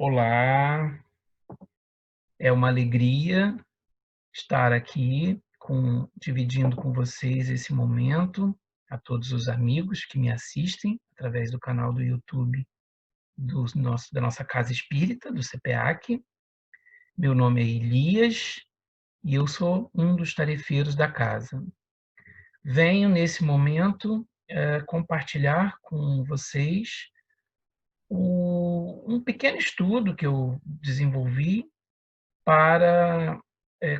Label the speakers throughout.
Speaker 1: Olá, é uma alegria estar aqui dividindo com vocês esse momento, a todos os amigos que me assistem através do canal do YouTube da nossa Casa Espírita, do CPAC. Meu nome é Elias e eu sou um dos tarefeiros da casa. Venho, nesse momento, compartilhar com vocês um pequeno estudo que eu desenvolvi para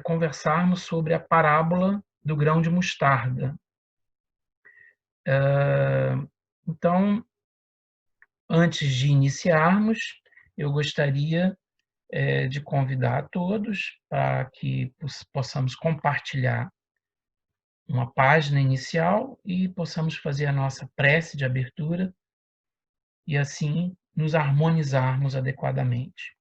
Speaker 1: conversarmos sobre a parábola do grão de mostarda. Então, antes de iniciarmos, eu gostaria de convidar a todos para que possamos compartilhar uma página inicial e possamos fazer a nossa prece de abertura e assim nos harmonizarmos adequadamente.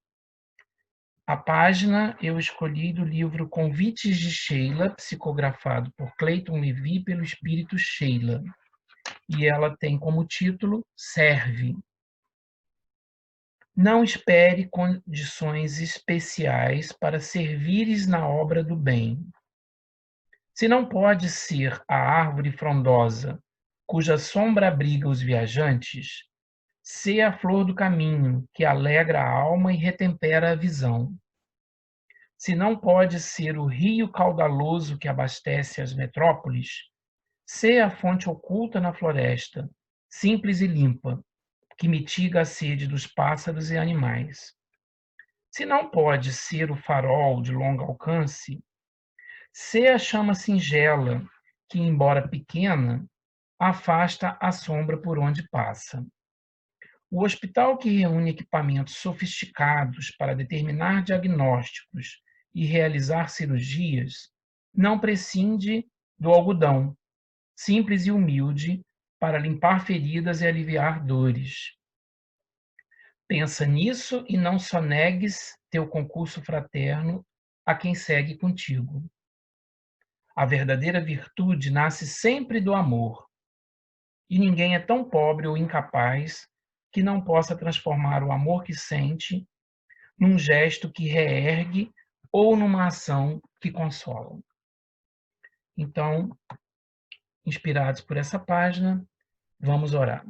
Speaker 1: A página eu escolhi do livro Convites de Sheila, psicografado por Clayton Levi pelo espírito Sheila. E ela tem como título Serve. Não espere condições especiais para servires na obra do bem. Se não pode ser a árvore frondosa, cuja sombra abriga os viajantes, sê a flor do caminho, que alegra a alma e retempera a visão. Se não pode ser o rio caudaloso que abastece as metrópoles, sê a fonte oculta na floresta, simples e limpa, que mitiga a sede dos pássaros e animais. Se não pode ser o farol de longo alcance, sê a chama singela, que, embora pequena, afasta a sombra por onde passa. O hospital que reúne equipamentos sofisticados para determinar diagnósticos e realizar cirurgias não prescinde do algodão, simples e humilde, para limpar feridas e aliviar dores. Pensa nisso e não só negues teu concurso fraterno a quem segue contigo. A verdadeira virtude nasce sempre do amor, e ninguém é tão pobre ou incapaz que não possa transformar o amor que sente num gesto que reergue ou numa ação que consola. Então, inspirados por essa página, vamos orar.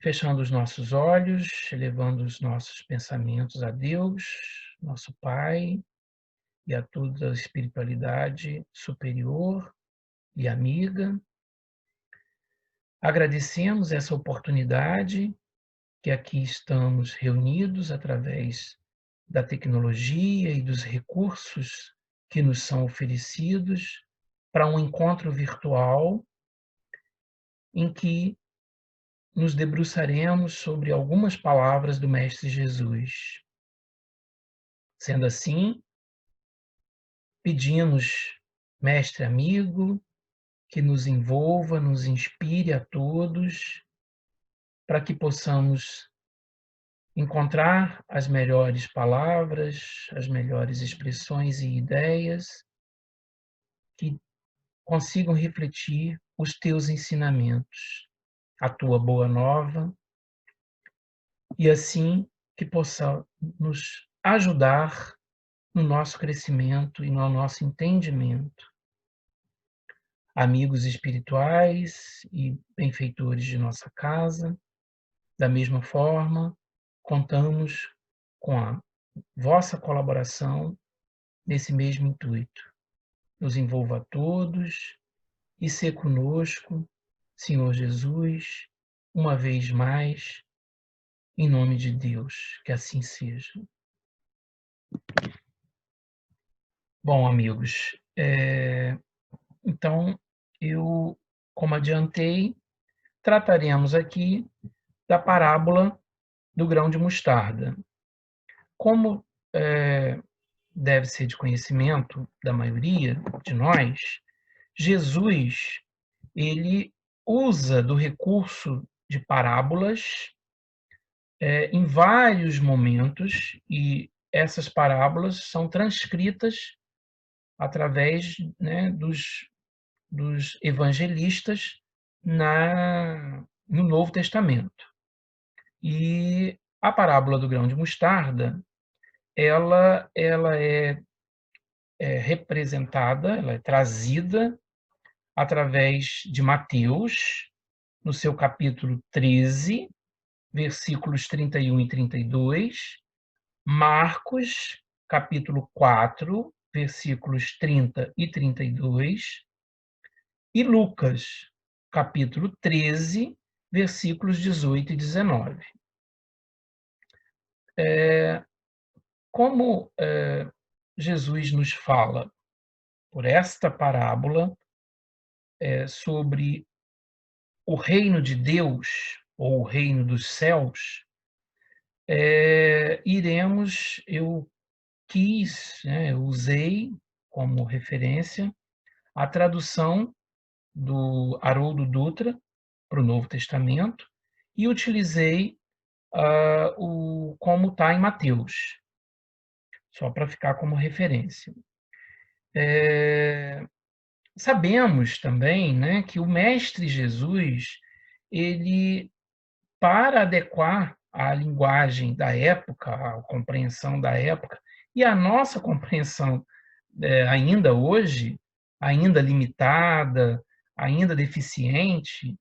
Speaker 1: Fechando os nossos olhos, elevando os nossos pensamentos a Deus, nosso Pai, e a toda a espiritualidade superior e amiga. Agradecemos essa oportunidade que aqui estamos reunidos através da tecnologia e dos recursos que nos são oferecidos para um encontro virtual em que nos debruçaremos sobre algumas palavras do Mestre Jesus. Sendo assim, pedimos, Mestre amigo, que nos envolva, nos inspire a todos, para que possamos encontrar as melhores palavras, as melhores expressões e ideias que consigam refletir os teus ensinamentos, a tua boa nova, e assim que possa nos ajudar no nosso crescimento e no nosso entendimento. Amigos espirituais e benfeitores de nossa casa, da mesma forma, contamos com a vossa colaboração nesse mesmo intuito. Nos envolva a todos e se conosco, Senhor Jesus, uma vez mais, em nome de Deus, que assim seja. Bom, amigos, então eu, como adiantei, trataremos aqui da parábola do grão de mostarda. Como deve ser de conhecimento da maioria de nós, Jesus ele usa do recurso de parábolas em vários momentos, e essas parábolas são transcritas através, né, dos evangelistas no Novo Testamento. E A parábola do grão de mostarda, ela é representada, ela é trazida através de Mateus, no seu capítulo 13, versículos 31 e 32, Marcos, capítulo 4, versículos 30 e 32, e Lucas, capítulo 13, versículos 18 e 19. Como Jesus nos fala por esta parábola sobre o reino de Deus, ou o reino dos céus, eu quis, né, eu usei como referência a tradução do Haroldo Dutra para o Novo Testamento e utilizei como está em Mateus, só para ficar como referência. Sabemos também, né, que o Mestre Jesus, ele, para adequar a linguagem da época, a compreensão da época, e a nossa compreensão ainda hoje, ainda limitada, ainda deficiente,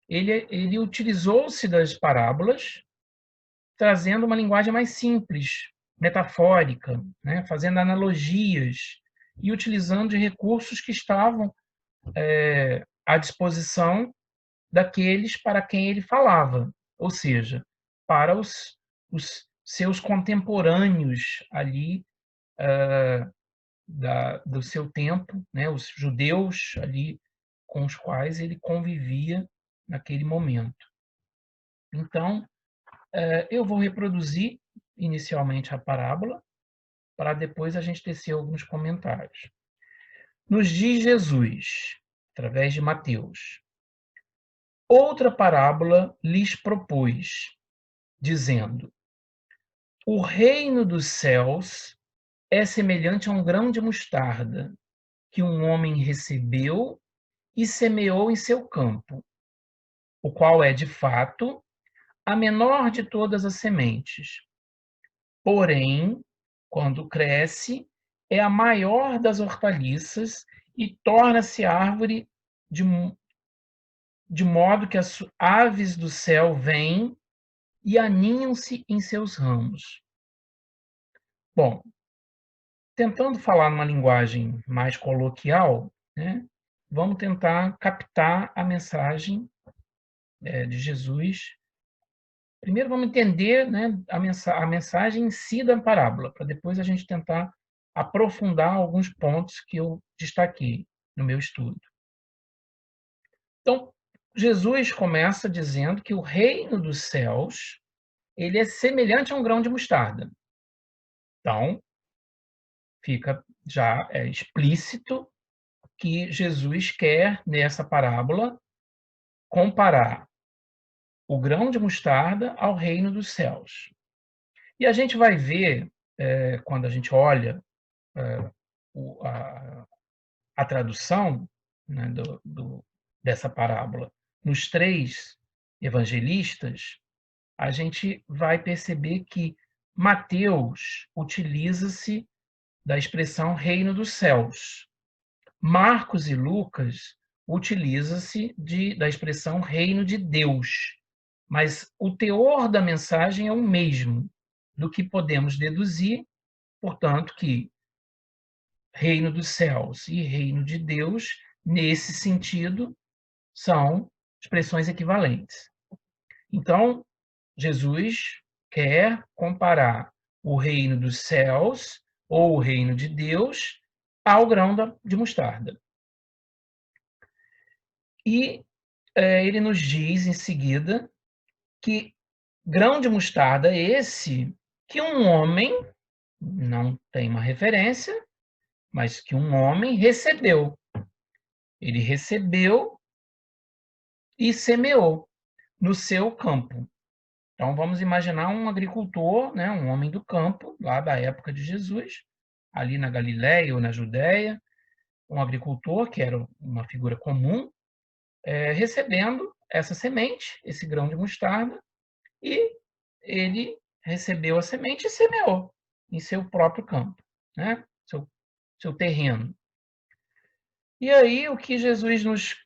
Speaker 1: ele utilizou-se das parábolas, trazendo uma linguagem mais simples, metafórica, né, fazendo analogias e utilizando de recursos que estavam à disposição daqueles para quem ele falava, ou seja, para os seus contemporâneos ali do seu tempo, né, os judeus ali com os quais ele convivia naquele momento. Então, eu vou reproduzir inicialmente a parábola, para depois a gente tecer alguns comentários. Nos diz Jesus, através de Mateus: outra parábola lhes propôs, dizendo: o reino dos céus é semelhante a um grão de mostarda, que um homem recebeu e semeou em seu campo, o qual é, de fato, a menor de todas as sementes. Porém, quando cresce, é a maior das hortaliças e torna-se árvore de modo que as aves do céu vêm e aninham-se em seus ramos. Bom, tentando falar numa linguagem mais coloquial, né, vamos tentar captar a mensagem de Jesus. Primeiro vamos entender, né, a mensagem em si da parábola, para depois a gente tentar aprofundar alguns pontos que eu destaquei no meu estudo. Então, Jesus começa dizendo que o reino dos céus ele é semelhante a um grão de mostarda. Então, fica já explícito que Jesus quer, nessa parábola, comparar o grão de mostarda ao reino dos céus. E a gente vai ver, quando a gente olha a tradução, né, dessa parábola nos três evangelistas, a gente vai perceber que Mateus utiliza-se da expressão reino dos céus. Marcos e Lucas utiliza-se da expressão reino de Deus, mas o teor da mensagem é o mesmo, do que podemos deduzir, portanto, que reino dos céus e reino de Deus, nesse sentido, são expressões equivalentes. Então, Jesus quer comparar o reino dos céus ou o reino de Deus ao grão de mostarda. E ele nos diz em seguida que grão de mostarda é esse que um homem, não tem uma referência, mas que um homem recebeu. Ele recebeu e semeou no seu campo. Então, vamos imaginar um agricultor, né, um homem do campo, lá da época de Jesus, ali na Galiléia ou na Judéia, um agricultor, que era uma figura comum, recebendo essa semente, esse grão de mostarda, e ele recebeu a semente e semeou em seu próprio campo, né? Seu terreno. E aí o que Jesus nos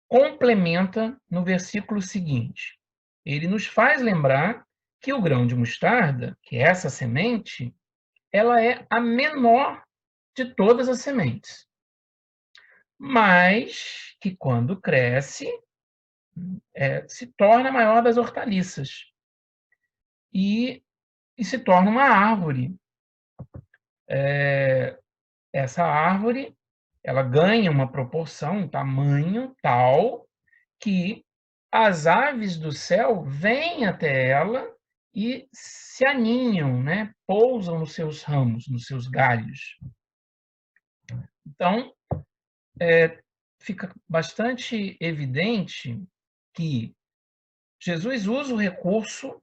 Speaker 1: complementa no versículo seguinte? Ele nos faz lembrar que o grão de mostarda, que é essa semente, ela é a menor de todas as sementes, mas que quando cresce, se torna a maior das hortaliças e, se torna uma árvore. Essa árvore, ela ganha uma proporção, um tamanho tal que as aves do céu vêm até ela e se aninham, né? Pousam nos seus ramos, nos seus galhos. Então, fica bastante evidente que Jesus usa o recurso,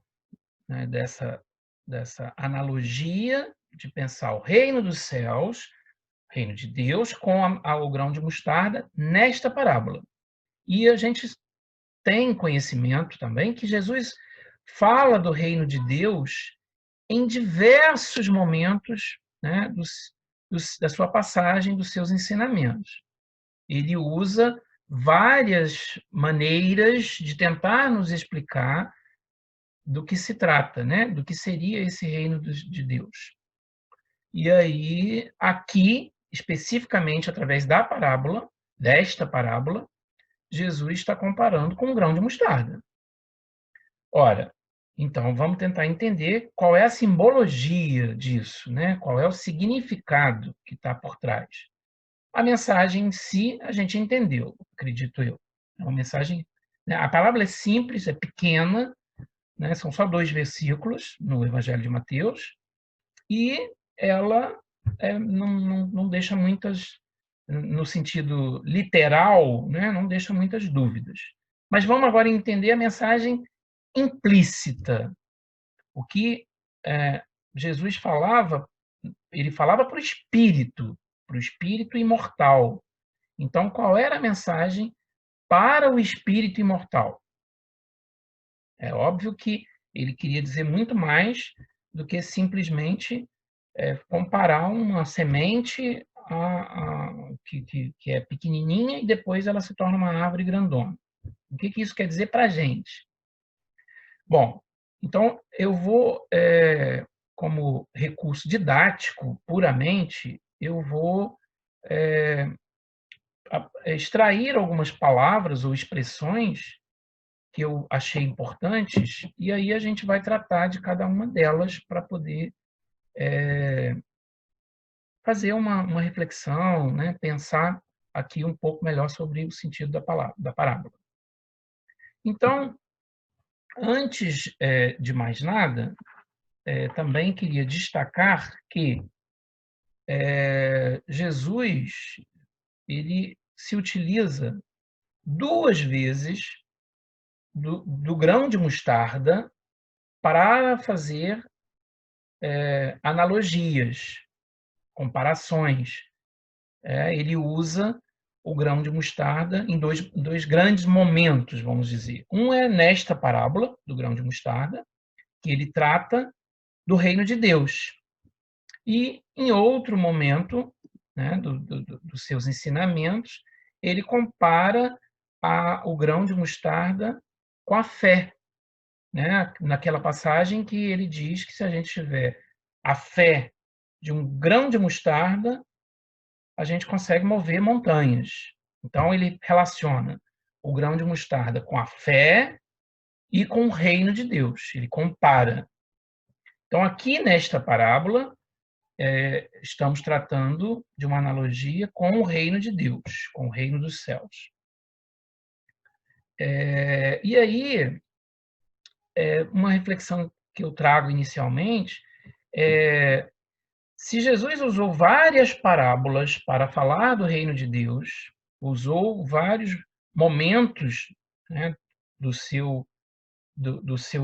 Speaker 1: né, dessa analogia de pensar o reino dos céus, reino de Deus, com o grão de mostarda nesta parábola. E a gente tem conhecimento também que Jesus fala do reino de Deus em diversos momentos, né, da sua passagem, dos seus ensinamentos. Ele usa várias maneiras de tentar nos explicar do que se trata, né, do que seria esse reino de Deus. E aí, aqui, especificamente através desta parábola, Jesus está comparando com um grão de mostarda. Ora, então vamos tentar entender qual é a simbologia disso, né? Qual é o significado que está por trás. A mensagem em si a gente entendeu, acredito eu. É uma mensagem, né? A parábola é simples, é pequena, né? São só 2 versículos no Evangelho de Mateus, e ela não deixa muitas, no sentido literal, né? Não deixa muitas dúvidas. Mas vamos agora entender a mensagem implícita. O que Jesus falava, ele falava para o espírito imortal. Então, qual era a mensagem para o espírito imortal? É óbvio que ele queria dizer muito mais do que simplesmente comparar uma semente que é pequenininha e depois ela se torna uma árvore grandona. O que isso quer dizer para a gente? Bom, então eu vou, como recurso didático puramente, eu vou extrair algumas palavras ou expressões que eu achei importantes, e aí a gente vai tratar de cada uma delas para poder fazer uma reflexão, né? Pensar aqui um pouco melhor sobre o sentido da parábola. Então, antes de mais nada, também queria destacar que Jesus ele se utiliza 2 vezes do grão de mostarda para fazer analogias, comparações. Ele usa o grão de mostarda em dois grandes momentos, vamos dizer. Um é nesta parábola do grão de mostarda, que ele trata do reino de Deus. E, em outro momento, né, dos seus ensinamentos, ele compara o grão de mostarda com a fé, né? Naquela passagem que ele diz que se a gente tiver a fé de um grão de mostarda, a gente consegue mover montanhas. Então, ele relaciona o grão de mostarda com a fé e com o reino de Deus. Ele compara. Então, aqui nesta parábola, estamos tratando de uma analogia com o reino de Deus, com o reino dos céus. E aí, uma reflexão que eu trago inicialmente é: se Jesus usou várias parábolas para falar do reino de Deus, usou vários momentos, né, do seu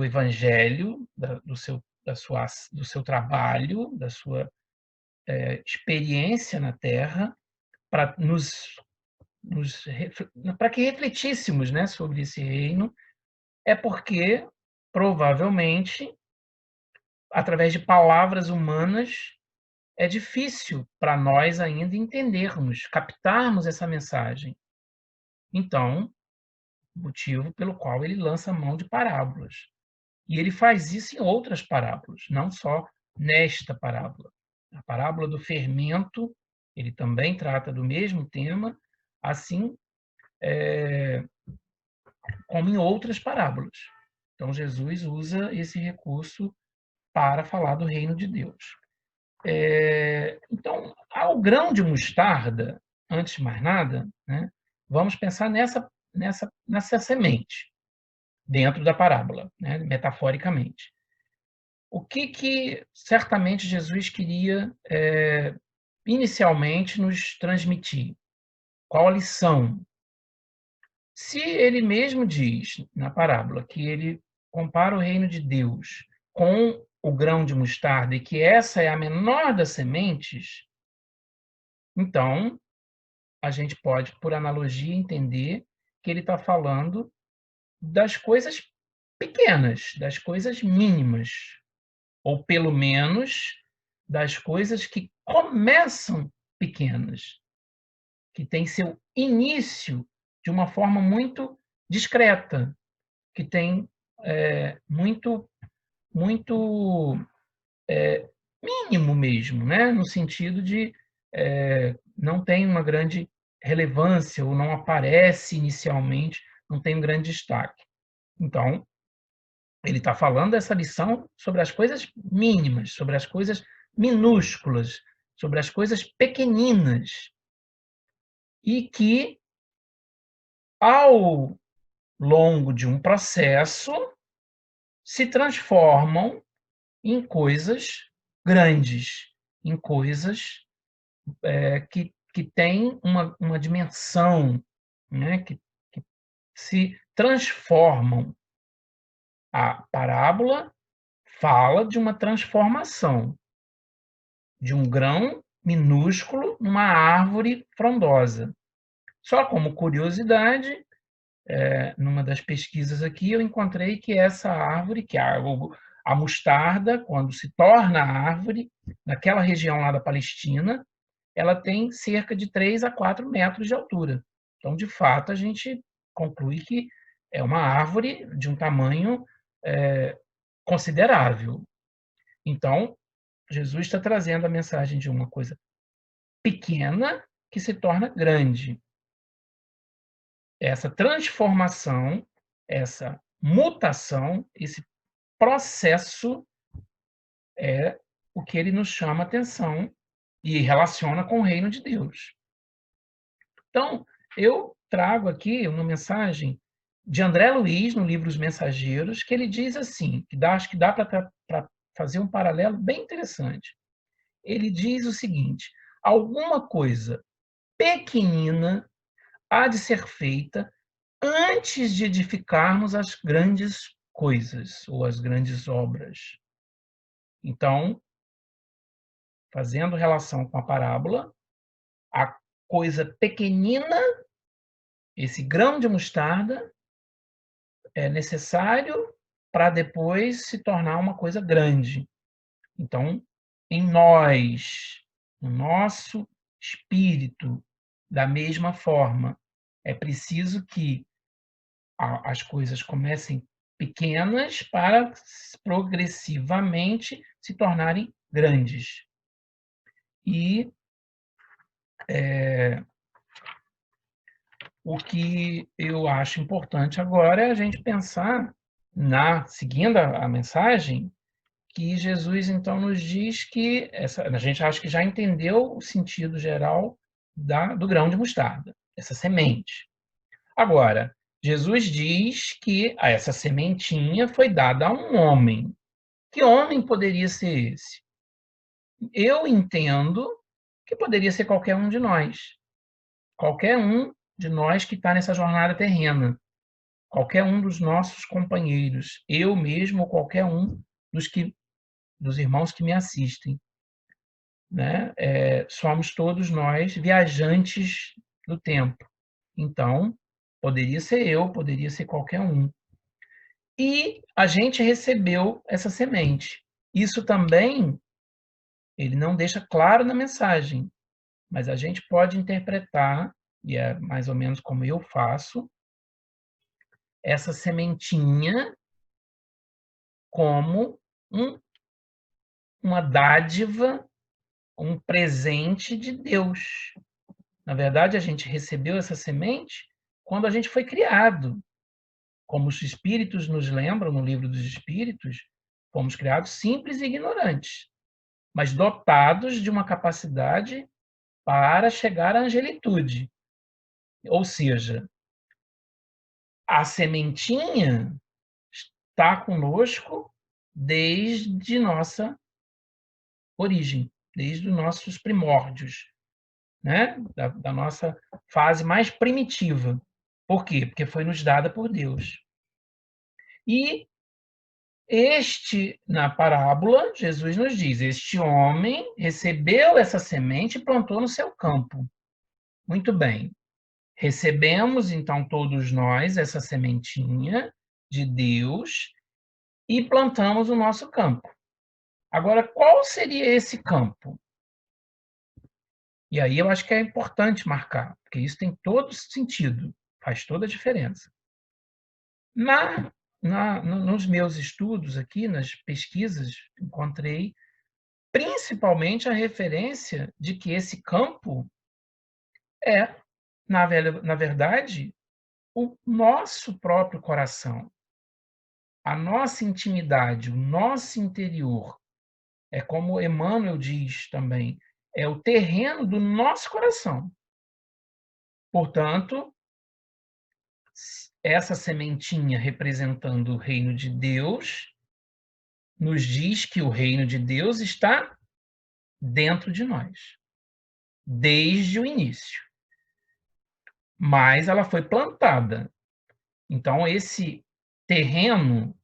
Speaker 1: evangelho, do seu trabalho, da sua experiência na Terra, para para que refletíssemos, né, sobre esse reino, é porque, provavelmente, através de palavras humanas, é difícil para nós ainda entendermos, captarmos essa mensagem. Então, motivo pelo qual ele lança mão de parábolas. E ele faz isso em outras parábolas, não só nesta parábola. A parábola do fermento, ele também trata do mesmo tema, assim como em outras parábolas. Então, Jesus usa esse recurso para falar do reino de Deus. Então, ao grão de mostarda, antes de mais nada, né, vamos pensar nessa semente, dentro da parábola, né, metaforicamente. O que certamente Jesus queria inicialmente nos transmitir? Qual a lição? Se ele mesmo diz na parábola que ele compara o reino de Deus com o grão de mostarda e que essa é a menor das sementes, então a gente pode, por analogia, entender que ele está falando das coisas pequenas, das coisas mínimas, ou pelo menos das coisas que começam pequenas, que têm seu início de uma forma muito discreta, que tem muito, muito mínimo mesmo, né? No sentido de não tem uma grande relevância ou não aparece inicialmente, não tem um grande destaque. Então, ele está falando dessa lição sobre as coisas mínimas, sobre as coisas minúsculas, sobre as coisas pequeninas, e que, ao longo de um processo, se transformam em coisas grandes, em coisas que têm uma dimensão, né? Que se transformam. A parábola fala de uma transformação de um grão minúsculo numa árvore frondosa. Só como curiosidade, numa das pesquisas aqui, eu encontrei que essa árvore, que a mostarda, quando se torna árvore, naquela região lá da Palestina, ela tem cerca de 3 a 4 metros de altura. Então, de fato, a gente conclui que é uma árvore de um tamanho considerável. Então, Jesus está trazendo a mensagem de uma coisa pequena que se torna grande. Essa transformação, essa mutação, esse processo é o que ele nos chama a atenção e relaciona com o reino de Deus. Então, eu trago aqui uma mensagem de André Luiz, no livro Os Mensageiros, que ele diz assim, acho que dá para fazer um paralelo bem interessante. Ele diz o seguinte: alguma coisa pequenina há de ser feita antes de edificarmos as grandes coisas ou as grandes obras. Então, fazendo relação com a parábola, a coisa pequenina, esse grão de mostarda, é necessário para depois se tornar uma coisa grande. Então, em nós, no nosso espírito, da mesma forma, é preciso que as coisas comecem pequenas para progressivamente se tornarem grandes. E o que eu acho importante agora é a gente pensar, seguindo a mensagem, que Jesus então nos diz que a gente acha que já entendeu o sentido geral do grão de mostarda, essa semente. Agora, Jesus diz que essa sementinha foi dada a um homem. Que homem poderia ser esse? Eu entendo que poderia ser qualquer um de nós. Qualquer um de nós que está nessa jornada terrena. Qualquer um dos nossos companheiros. Eu mesmo ou qualquer um dos irmãos que me assistem. Né? Somos todos nós viajantes do tempo. Então, poderia ser eu, poderia ser qualquer um. E a gente recebeu essa semente. Isso também ele não deixa claro na mensagem, mas a gente pode interpretar, e é mais ou menos como eu faço, essa sementinha como uma dádiva, um presente de Deus. Na verdade, a gente recebeu essa semente quando a gente foi criado. Como os espíritos nos lembram no livro dos espíritos, fomos criados simples e ignorantes, mas dotados de uma capacidade para chegar à angelitude. Ou seja, a sementinha está conosco desde nossa origem, desde os nossos primórdios, né? Da nossa fase mais primitiva. Por quê? Porque foi nos dada por Deus. E na parábola, Jesus nos diz: este homem recebeu essa semente e plantou no seu campo. Muito bem. Recebemos, então, todos nós, essa sementinha de Deus e plantamos o nosso campo. Agora, qual seria esse campo? E aí eu acho que é importante marcar, porque isso tem todo sentido, faz toda a diferença. Nos meus estudos aqui, nas pesquisas, encontrei principalmente a referência de que esse campo é, na verdade, o nosso próprio coração, a nossa intimidade, o nosso interior. É como Emmanuel diz também, é o terreno do nosso coração. Portanto, essa sementinha representando o reino de Deus, nos diz que o reino de Deus está dentro de nós, desde o início. Mas ela foi plantada. Então, esse terreno,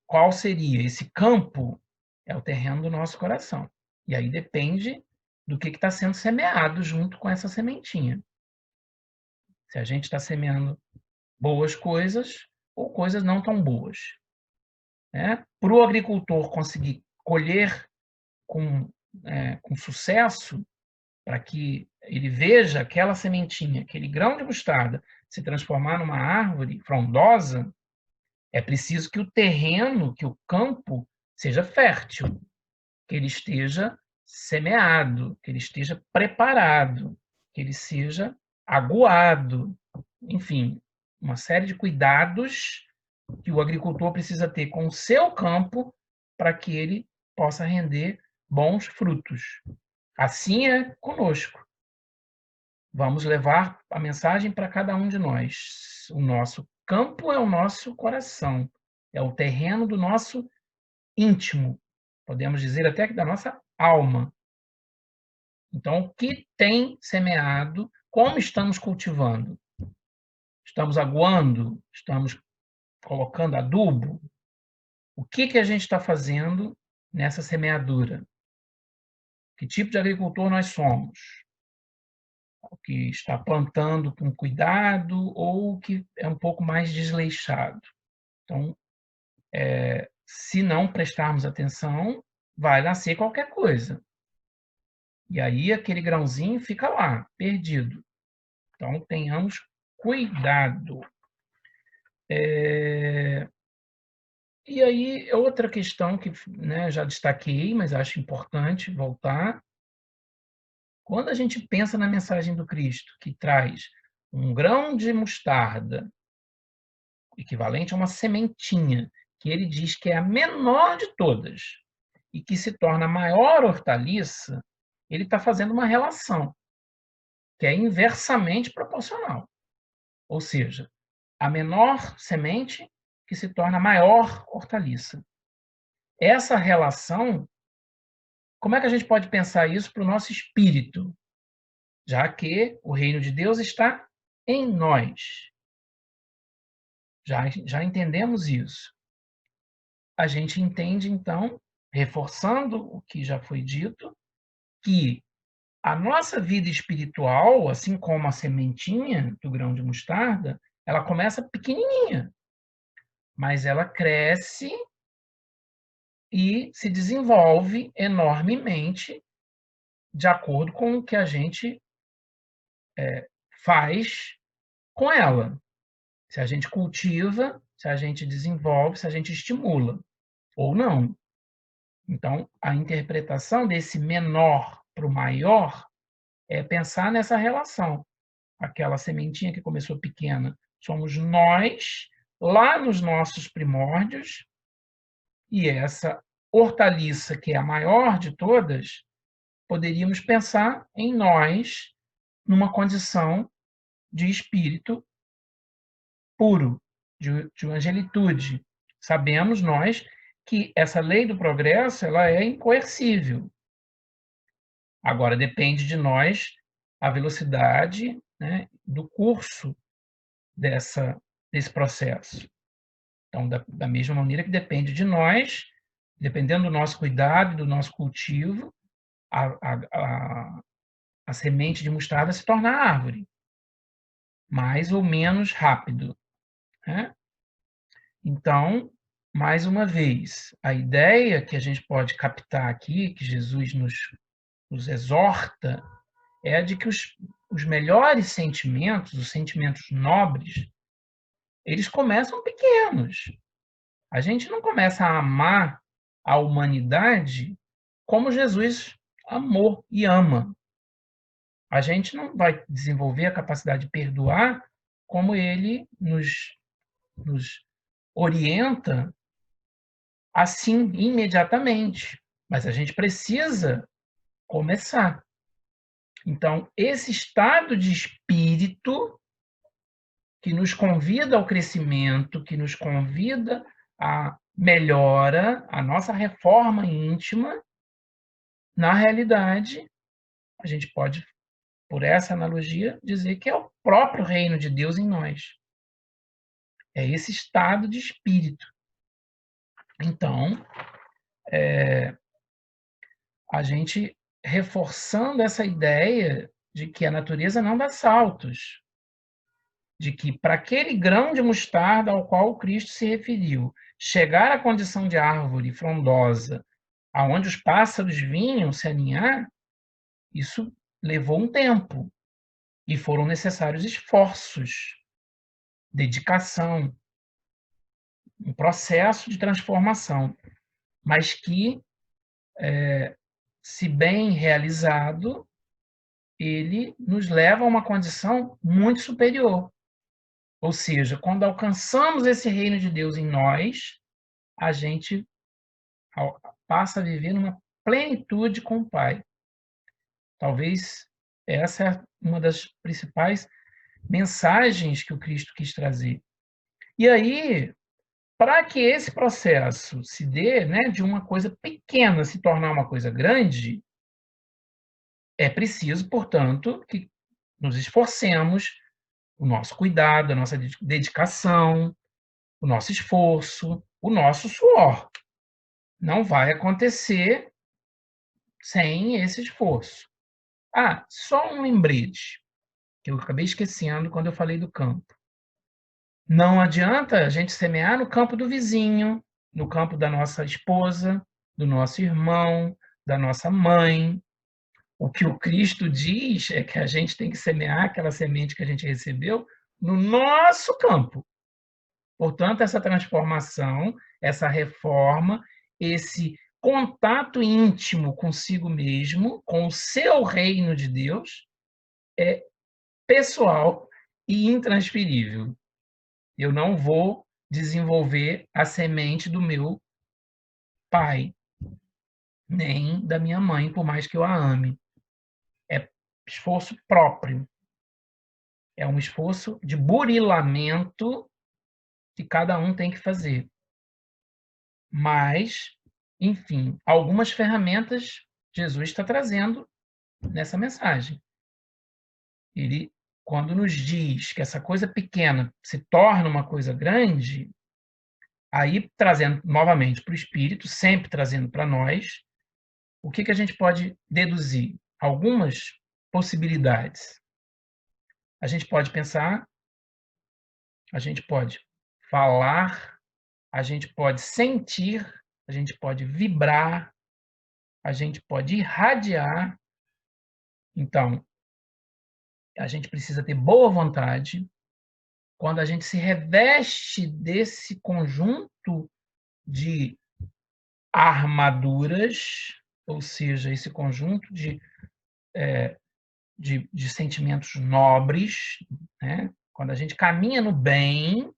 Speaker 1: qual seria? Esse campo é o terreno do nosso coração. E aí depende do que está sendo semeado junto com essa sementinha. Se a gente está semeando boas coisas ou coisas não tão boas. Né? Para o agricultor conseguir colher com sucesso, para que ele veja aquela sementinha, aquele grão de mostarda, se transformar numa árvore frondosa, é preciso que o terreno, que o campo, seja fértil, que ele esteja semeado, que ele esteja preparado, que ele seja aguado. Enfim, uma série de cuidados que o agricultor precisa ter com o seu campo para que ele possa render bons frutos. Assim é conosco. Vamos levar a mensagem para cada um de nós. O nosso campo é o nosso coração, é o terreno do nosso íntimo, podemos dizer até que da nossa alma. Então, o que tem semeado, como estamos cultivando? Estamos aguando? Estamos colocando adubo? O que a gente está fazendo nessa semeadura? Que tipo de agricultor nós somos? O que está plantando com cuidado ou o que é um pouco mais desleixado? Então, se não prestarmos atenção, vai nascer qualquer coisa. E aí aquele grãozinho fica lá, perdido. Então, tenhamos cuidado. E aí, outra questão que, né, já destaquei, mas acho importante voltar. Quando a gente pensa na mensagem do Cristo, que traz um grão de mostarda, equivalente a uma sementinha, que ele diz que é a menor de todas, e que se torna a maior hortaliça, ele está fazendo uma relação, que é inversamente proporcional. Ou seja, a menor semente que se torna a maior hortaliça. Essa relação, como é que a gente pode pensar isso para o nosso espírito? Já que o reino de Deus está em nós. Já entendemos isso. A gente entende, então, reforçando o que já foi dito, que a nossa vida espiritual, assim como a sementinha do grão de mostarda, ela começa pequenininha, mas ela cresce e se desenvolve enormemente de acordo com o que a gente faz com ela. Se a gente cultiva, se a gente desenvolve, se a gente estimula, ou não. Então, a interpretação desse menor para o maior é pensar nessa relação. Aquela sementinha que começou pequena somos nós, lá nos nossos primórdios, e essa hortaliça, que é a maior de todas, poderíamos pensar em nós numa condição de espírito puro, de angelitude. Sabemos nós que essa lei do progresso ela é incoercível. Agora, depende de nós a velocidade, né, do curso desse processo. Então, da mesma maneira que depende de nós, dependendo do nosso cuidado, do nosso cultivo, a semente de mostarda se torna árvore, mais ou menos rápido, né? Então, mais uma vez, a ideia que a gente pode captar aqui, que Jesus nos exorta, é a de que os melhores sentimentos, os sentimentos nobres, eles começam pequenos. A gente não começa a amar a humanidade como Jesus amou e ama. A gente não vai desenvolver a capacidade de perdoar como ele nos orienta assim, imediatamente. Mas a gente precisa começar. Então, esse estado de espírito que nos convida ao crescimento, que nos convida à melhora, à nossa reforma íntima, na realidade, a gente pode, por essa analogia, dizer que é o próprio reino de Deus em nós. É esse estado de espírito. Então, a gente reforçando essa ideia de que a natureza não dá saltos, de que para aquele grão de mostarda ao qual o Cristo se referiu, chegar à condição de árvore frondosa, aonde os pássaros vinham se aninhar, isso levou um tempo e foram necessários esforços, dedicação, um processo de transformação, mas que, se bem realizado, ele nos leva a uma condição muito superior. Ou seja, quando alcançamos esse reino de Deus em nós, a gente passa a viver numa plenitude com o Pai. Talvez essa é uma das principais mensagens que o Cristo quis trazer. E aí, para que esse processo se dê, né, de uma coisa pequena se tornar uma coisa grande, é preciso, portanto, que nos esforcemos, o nosso cuidado, a nossa dedicação, o nosso esforço, o nosso suor. Não vai acontecer sem esse esforço. Ah, só um lembrete, que eu acabei esquecendo quando eu falei do campo. Não adianta a gente semear no campo do vizinho, no campo da nossa esposa, do nosso irmão, da nossa mãe. O que o Cristo diz é que a gente tem que semear aquela semente que a gente recebeu no nosso campo. Portanto, essa transformação, essa reforma, esse contato íntimo consigo mesmo, com o seu reino de Deus, é pessoal e intransferível. Eu não vou desenvolver a semente do meu pai, nem da minha mãe, por mais que eu a ame. É esforço próprio. É um esforço de burilamento que cada um tem que fazer. Mas, enfim, algumas ferramentas Jesus está trazendo nessa mensagem. Ele, quando nos diz que essa coisa pequena se torna uma coisa grande, aí trazendo novamente para o Espírito, sempre trazendo para nós, o que a gente pode deduzir? Algumas possibilidades. A gente pode pensar, a gente pode falar, a gente pode sentir a gente pode vibrar, a gente pode irradiar. Então, a gente precisa ter boa vontade. Quando a gente se reveste desse conjunto de armaduras, ou seja, esse conjunto de sentimentos nobres, né? Quando a gente caminha no bem,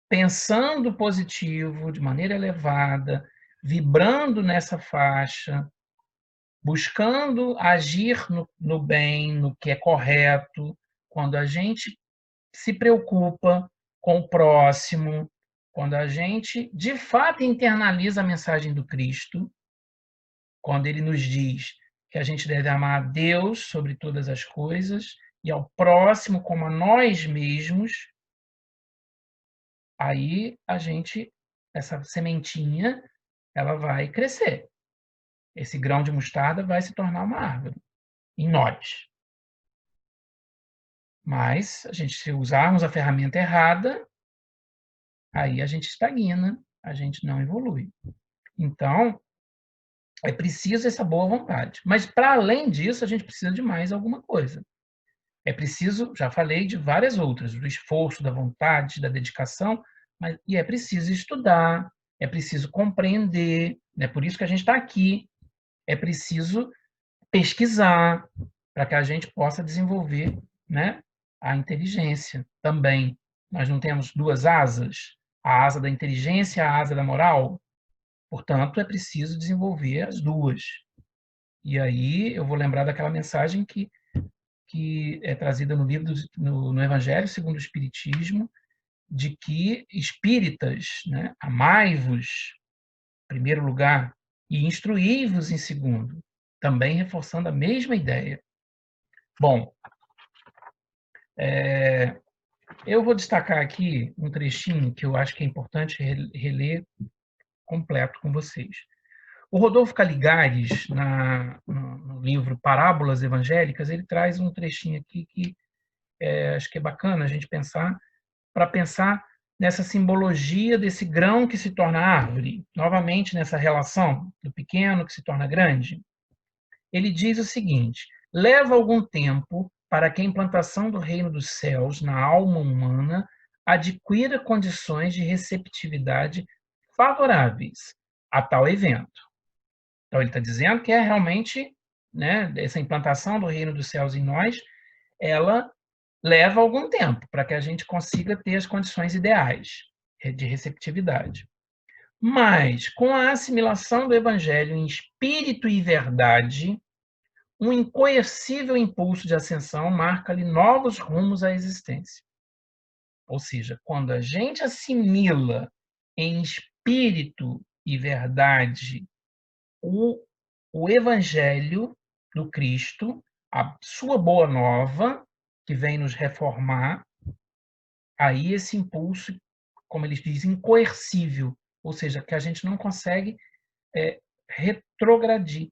Speaker 1: pensando positivo, de maneira elevada, vibrando nessa faixa, buscando agir no bem, no que é correto, quando a gente se preocupa com o próximo, quando a gente de fato internaliza a mensagem do Cristo, quando ele nos diz que a gente deve amar a Deus sobre todas as coisas e ao próximo como a nós mesmos, aí essa sementinha, ela vai crescer. Esse grão de mostarda vai se tornar uma árvore em nós. Mas se usarmos a ferramenta errada, aí a gente estagna, a gente não evolui. Então, é preciso essa boa vontade. Mas, para além disso, a gente precisa de mais alguma coisa. É preciso, já falei de várias outras, do esforço, da vontade, da dedicação, e é preciso estudar, é preciso compreender, é por isso que a gente está aqui, é preciso pesquisar, para que a gente possa desenvolver, né, a inteligência também. Nós não temos duas asas, a asa da inteligência e a asa da moral, portanto, é preciso desenvolver as duas. E aí eu vou lembrar daquela mensagem que é trazida no livro no Evangelho segundo o Espiritismo, de que espíritas, né, amai-vos em primeiro lugar e instruí-vos em segundo, também reforçando a mesma ideia. Bom, eu vou destacar aqui um trechinho que eu acho que é importante reler completo com vocês. O Rodolfo Caligares, no livro Parábolas Evangélicas, ele traz um trechinho aqui que acho que é bacana a gente pensar, para pensar nessa simbologia desse grão que se torna árvore, novamente nessa relação do pequeno que se torna grande. Ele diz o seguinte: leva algum tempo para que a implantação do reino dos céus na alma humana adquira condições de receptividade favoráveis a tal evento. Então, ele está dizendo que é realmente, né, essa implantação do reino dos céus em nós, ela leva algum tempo para que a gente consiga ter as condições ideais de receptividade. Mas, com a assimilação do evangelho em espírito e verdade, um incoercível impulso de ascensão marca-lhe novos rumos à existência. Ou seja, quando a gente assimila em espírito e verdade o, o evangelho do Cristo, a sua boa nova, que vem nos reformar, aí esse impulso, como eles dizem, incoercível, ou seja, que a gente não consegue retrogredir,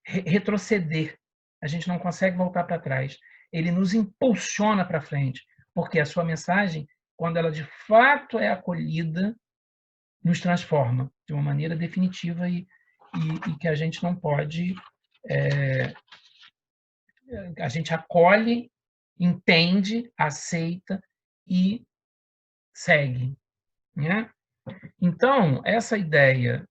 Speaker 1: retroceder. A gente não consegue voltar para trás. Ele nos impulsiona para frente, porque a sua mensagem, quando ela de fato é acolhida, nos transforma de uma maneira definitiva e que a gente não pode. A gente acolhe, entende, aceita e segue. Né? Então, essa ideia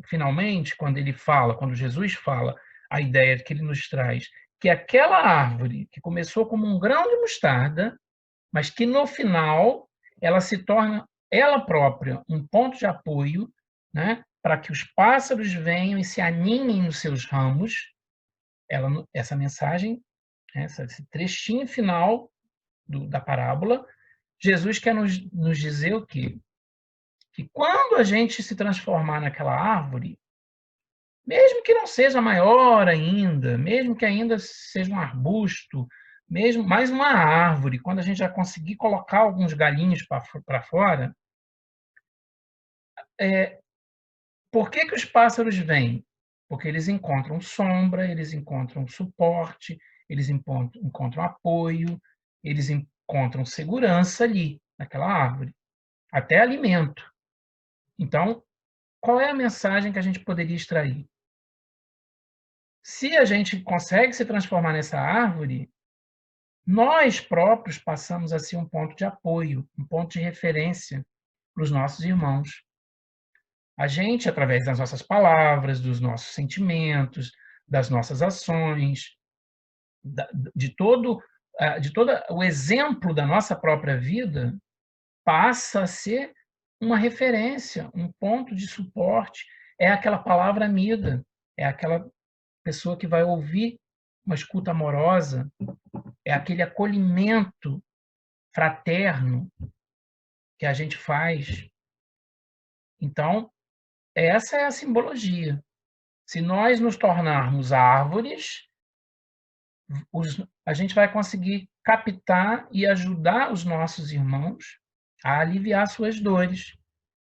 Speaker 1: finalmente, quando Jesus fala, a ideia que ele nos traz, que aquela árvore que começou como um grão de mostarda, mas que no final ela se torna ela própria um ponto de apoio, né, para que os pássaros venham e se aninhem nos seus ramos. Essa mensagem, esse trechinho final da parábola, Jesus quer nos dizer o quê? Que quando a gente se transformar naquela árvore, mesmo que não seja maior ainda, mesmo que ainda seja um arbusto, mesmo mais uma árvore, quando a gente já conseguir colocar alguns galinhos para fora, por que os pássaros vêm? Porque eles encontram sombra, eles encontram suporte, eles encontram apoio, eles encontram segurança ali, naquela árvore, até alimento. Então, qual é a mensagem que a gente poderia extrair? Se a gente consegue se transformar nessa árvore, nós próprios passamos a ser um ponto de apoio, um ponto de referência para os nossos irmãos. A gente, através das nossas palavras, dos nossos sentimentos, das nossas ações, de todo o exemplo da nossa própria vida, passa a ser uma referência, um ponto de suporte. É aquela palavra amiga, é aquela pessoa que vai ouvir, uma escuta amorosa, é aquele acolhimento fraterno que a gente faz. Então, essa é a simbologia. Se nós nos tornarmos árvores, a gente vai conseguir captar e ajudar os nossos irmãos a aliviar suas dores,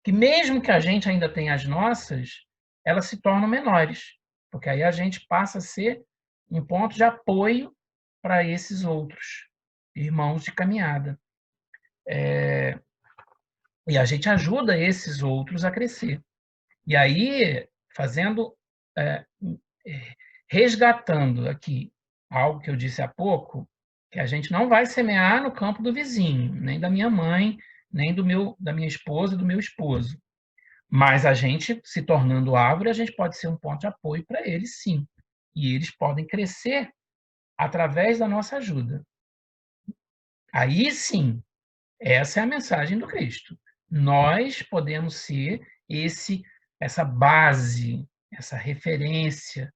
Speaker 1: que mesmo que a gente ainda tenha as nossas, elas se tornam menores, porque aí a gente passa a ser um ponto de apoio para esses outros irmãos de caminhada. E a gente ajuda esses outros a crescer. E aí, fazendo, é, resgatando aqui algo que eu disse há pouco, que a gente não vai semear no campo do vizinho, nem da minha mãe, nem da minha esposa e do meu esposo. Mas a gente, se tornando árvore, a gente pode ser um ponto de apoio para eles, sim. E eles podem crescer através da nossa ajuda. Aí sim, essa é a mensagem do Cristo. Nós podemos ser essa base, essa referência,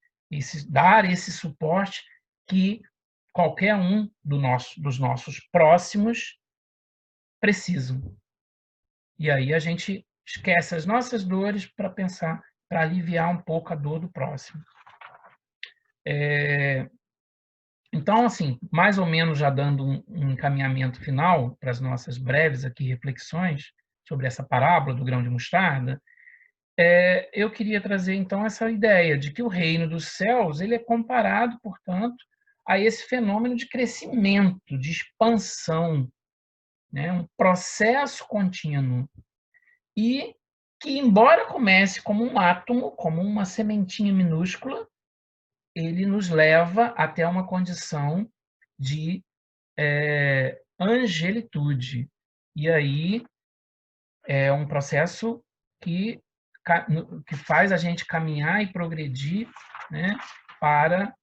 Speaker 1: dar esse suporte que qualquer um dos nossos próximos precisam. E aí a gente esquece as nossas dores para pensar, para aliviar um pouco a dor do próximo. Então, assim, mais ou menos já dando um encaminhamento final para as nossas breves aqui reflexões sobre essa parábola do grão de mostarda, eu queria trazer então essa ideia de que o reino dos céus ele é comparado, portanto, a esse fenômeno de crescimento, de expansão, né? Um processo contínuo e que, embora comece como um átomo, como uma sementinha minúscula, ele nos leva até uma condição de angelitude. E aí é um processo que, que faz a gente caminhar e progredir, né, para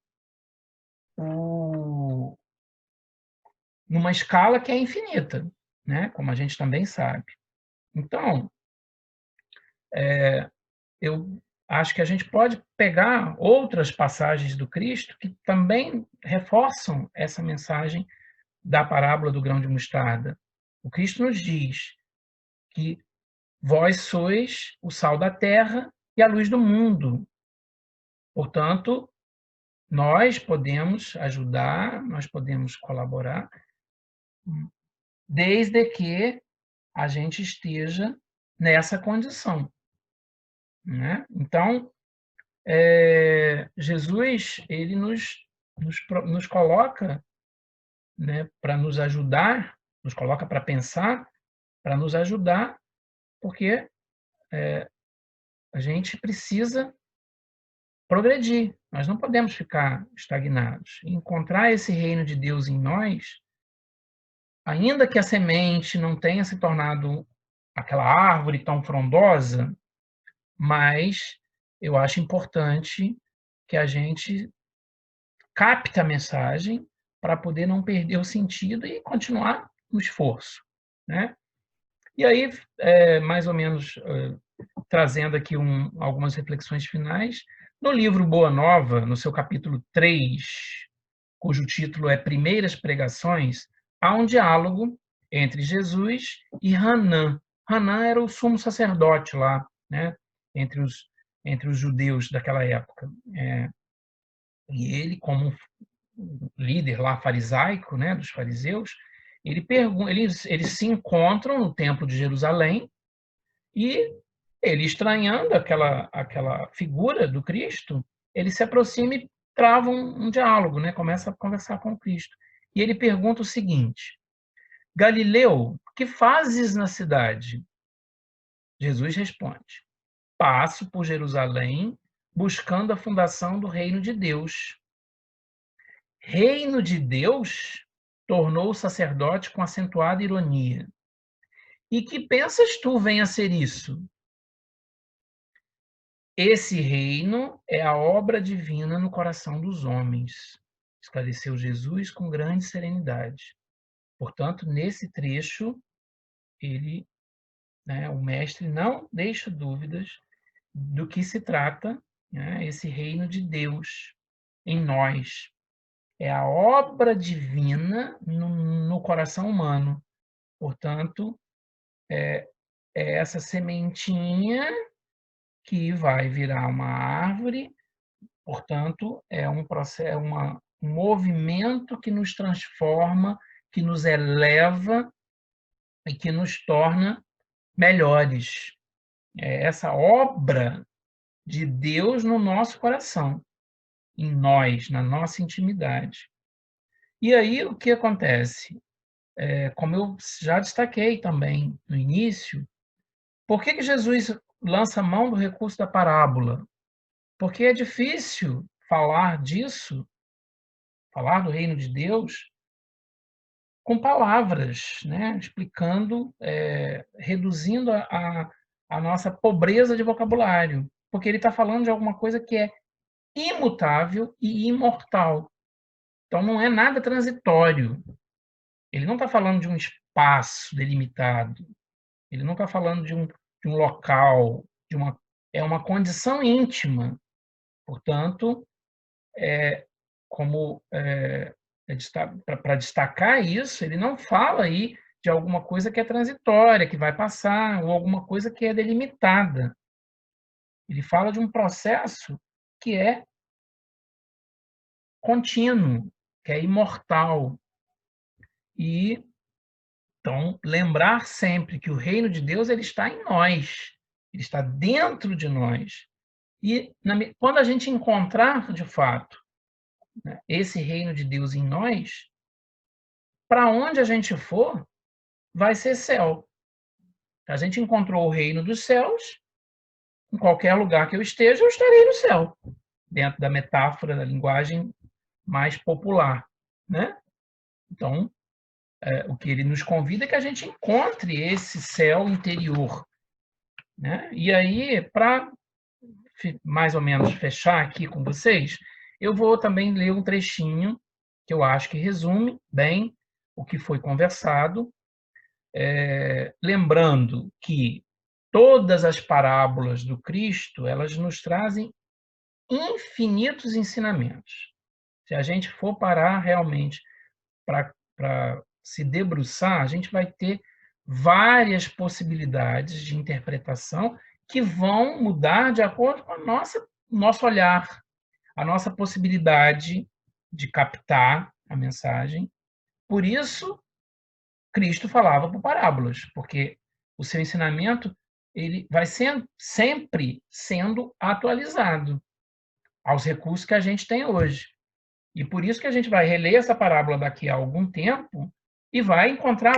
Speaker 1: numa escala que é infinita, né, como a gente também sabe. Então, eu acho que a gente pode pegar outras passagens do Cristo que também reforçam essa mensagem da parábola do grão de mostarda. O Cristo nos diz que vós sois o sal da terra e a luz do mundo. Portanto, nós podemos ajudar, nós podemos colaborar, desde que a gente esteja nessa condição, né? Então, Jesus ele nos coloca, né, para nos ajudar, nos coloca para pensar, para nos ajudar, porque a gente precisa progredir. Nós não podemos ficar estagnados. Encontrar esse reino de Deus em nós, ainda que a semente não tenha se tornado aquela árvore tão frondosa, mas eu acho importante que a gente capte a mensagem para poder não perder o sentido e continuar no esforço, né? E aí, mais ou menos trazendo aqui algumas reflexões finais, no livro Boa Nova, no seu capítulo 3, cujo título é Primeiras Pregações, há um diálogo entre Jesus e Hanã. Hanã era o sumo sacerdote lá, né, entre os judeus daquela época. E ele, como líder lá farisaico, né, dos fariseus, eles se encontram no Templo de Jerusalém e ele, estranhando aquela figura do Cristo, ele se aproxima e trava um diálogo, né? Começa a conversar com o Cristo. E ele pergunta o seguinte: Galileu, que fazes na cidade? Jesus responde: passo por Jerusalém buscando a fundação do reino de Deus. Reino de Deus? Tornou o sacerdote com acentuada ironia. E que pensas tu venha a ser isso? Esse reino é a obra divina no coração dos homens, esclareceu Jesus com grande serenidade. Portanto, nesse trecho, ele, o mestre não deixa dúvidas do que se trata, esse reino de Deus em nós. É a obra divina no coração humano. Portanto, é essa sementinha que vai virar uma árvore. Portanto, é um processo, um movimento que nos transforma, que nos eleva e que nos torna melhores. É essa obra de Deus no nosso coração, em nós, na nossa intimidade. E aí o que acontece? Como eu já destaquei também no início, por que Jesus lança mão do recurso da parábola? Porque é difícil falar disso, falar do reino de Deus, com palavras, explicando, reduzindo a nossa pobreza de vocabulário, porque ele está falando de alguma coisa que é imutável e imortal. Então, não é nada transitório. Ele não está falando de um espaço delimitado. Ele não está falando de um local, é uma condição íntima. Portanto, como para destacar isso, ele não fala aí de alguma coisa que é transitória, que vai passar, ou alguma coisa que é delimitada. Ele fala de um processo que é contínuo, que é imortal. E então lembrar sempre que o reino de Deus ele está em nós, ele está dentro de nós. E quando a gente encontrar de fato, esse reino de Deus em nós, para onde a gente for, vai ser céu. A gente encontrou o reino dos céus, em qualquer lugar que eu esteja, eu estarei no céu, dentro da metáfora, da linguagem mais popular, né? Então, o que ele nos convida é que a gente encontre esse céu interior, né? E aí, para mais ou menos fechar aqui com vocês, eu vou também ler um trechinho que eu acho que resume bem o que foi conversado, lembrando que todas as parábolas do Cristo, elas nos trazem infinitos ensinamentos. Se a gente for parar realmente para se debruçar, a gente vai ter várias possibilidades de interpretação que vão mudar de acordo com nosso olhar, a nossa possibilidade de captar a mensagem. Por isso, Cristo falava por parábolas, porque o seu ensinamento ele vai sempre sendo atualizado aos recursos que a gente tem hoje. E por isso que a gente vai reler essa parábola daqui a algum tempo e vai encontrar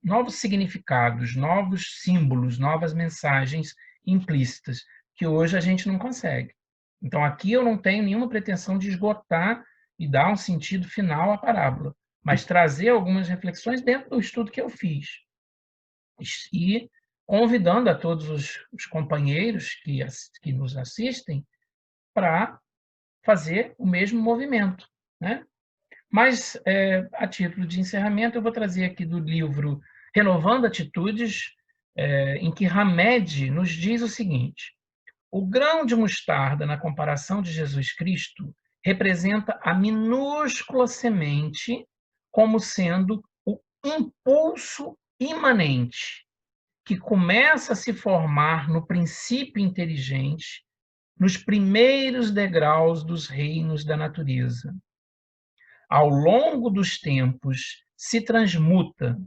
Speaker 1: novos significados, novos símbolos, novas mensagens implícitas que hoje a gente não consegue. Então aqui eu não tenho nenhuma pretensão de esgotar e dar um sentido final à parábola, mas trazer algumas reflexões dentro do estudo que eu fiz e convidando a todos os companheiros que nos assistem para fazer o mesmo movimento, né? Mas, a título de encerramento, eu vou trazer aqui do livro Renovando Atitudes, em que Hamed nos diz o seguinte: o grão de mostarda, na comparação de Jesus Cristo, representa a minúscula semente como sendo o impulso imanente que começa a se formar no princípio inteligente, nos primeiros degraus dos reinos da natureza. Ao longo dos tempos, se transmuta,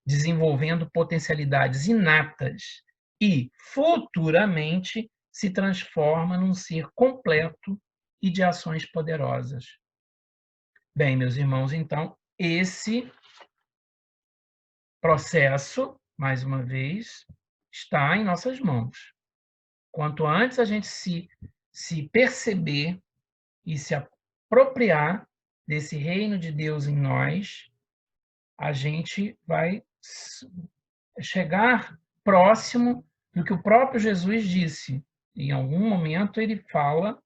Speaker 1: desenvolvendo potencialidades inatas e, futuramente, se transforma num ser completo e de ações poderosas. Bem, meus irmãos, então, esse processo, mais uma vez, está em nossas mãos. Quanto antes a gente se perceber e se apropriar desse reino de Deus em nós, a gente vai chegar próximo do que o próprio Jesus disse. Em algum momento ele fala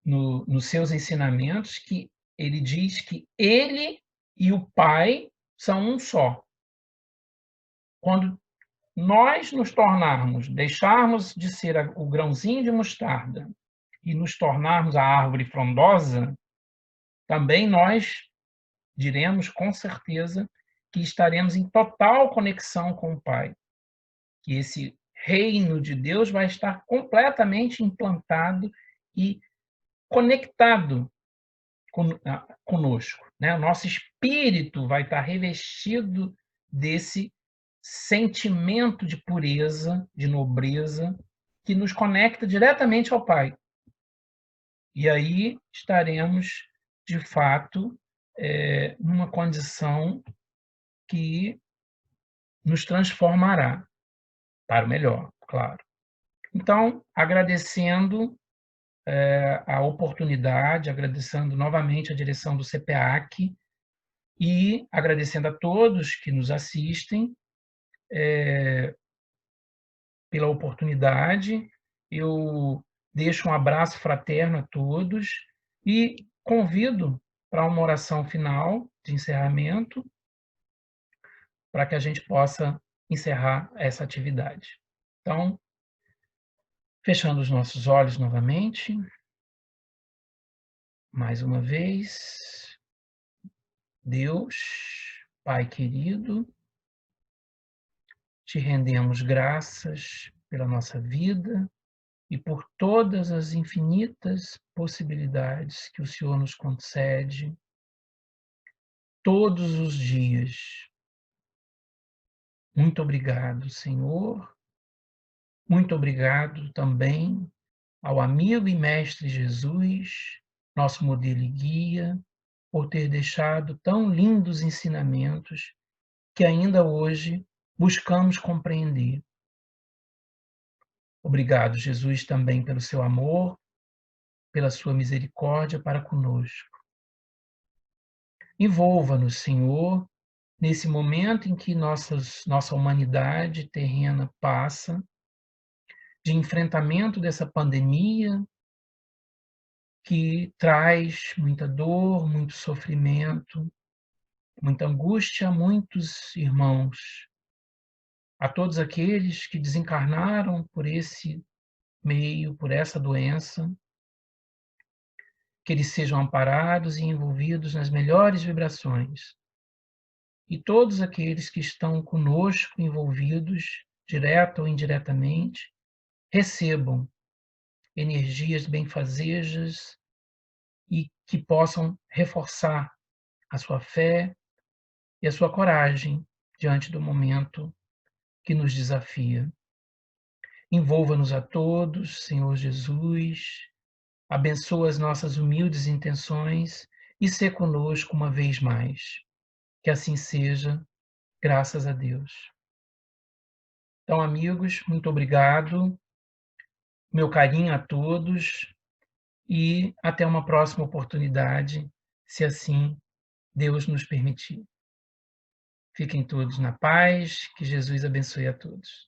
Speaker 1: nos seus ensinamentos que ele diz que ele e o Pai são um só. Quando nós nos tornarmos, deixarmos de ser o grãozinho de mostarda e nos tornarmos a árvore frondosa, também nós diremos com certeza que estaremos em total conexão com o Pai, que esse reino de Deus vai estar completamente implantado e conectado conosco, né? O nosso espírito vai estar revestido desse sentimento de pureza, de nobreza, que nos conecta diretamente ao Pai. E aí estaremos, de fato, numa condição que nos transformará para o melhor, claro. Então, agradecendo a oportunidade, agradecendo novamente a direção do CPAC e agradecendo a todos que nos assistem pela oportunidade. Eu deixo um abraço fraterno a todos e convido para uma oração final de encerramento, para que a gente possa encerrar essa atividade. Então, fechando os nossos olhos novamente, mais uma vez, Deus, Pai querido, te rendemos graças pela nossa vida e por todas as infinitas possibilidades que o Senhor nos concede todos os dias. Muito obrigado, Senhor. Muito obrigado também ao amigo e mestre Jesus, nosso modelo e guia, por ter deixado tão lindos ensinamentos que ainda hoje buscamos compreender. Obrigado, Jesus, também pelo seu amor, pela sua misericórdia para conosco. Envolva-nos, Senhor, nesse momento em que nossa humanidade terrena passa, de enfrentamento dessa pandemia, que traz muita dor, muito sofrimento, muita angústia a muitos irmãos, a todos aqueles que desencarnaram por esse meio, por essa doença, que eles sejam amparados e envolvidos nas melhores vibrações. E todos aqueles que estão conosco envolvidos, direta ou indiretamente, recebam energias benfazejas e que possam reforçar a sua fé e a sua coragem diante do momento que nos desafia. Envolva-nos a todos, Senhor Jesus, abençoa as nossas humildes intenções e sê conosco uma vez mais. Que assim seja, graças a Deus. Então, amigos, muito obrigado, meu carinho a todos e até uma próxima oportunidade, se assim Deus nos permitir. Fiquem todos na paz, que Jesus abençoe a todos.